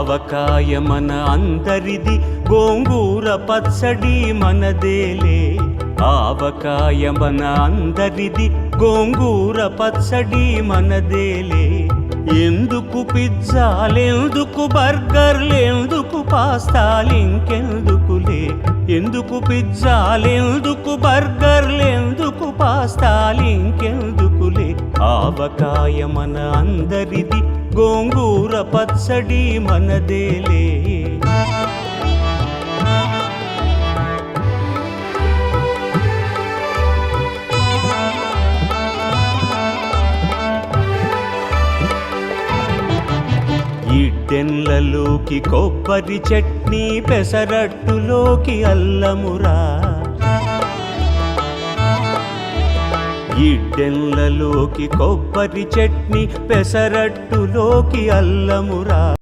ఆవకాయ మన అందరిది, గోంగూర పచ్చడి మనదేలే. ఆవకాయ మన అందరిది, గోంగూర పచ్చడి మనదేలే. ఎందుకు పిజ్జాలెందుకు బర్గర్లెందుకు పాస్తాలింకెందుకులే. ఎందుకు పిజ్జాలెందుకు బర్గర్లెందుకు పాస్తాలింకెందుకులే. ఆవకాయ మన అందరిది, గోంగూర పచ్చడి మనదేలే. ఇడ్డెన్లలోకి కొబ్బరి చట్నీ, పెసరట్టులోకి అల్లమురా. ఇడ్డెన్లలోకి కొబ్బరి చట్నీ, పెసరట్టులోకి అల్లమురా.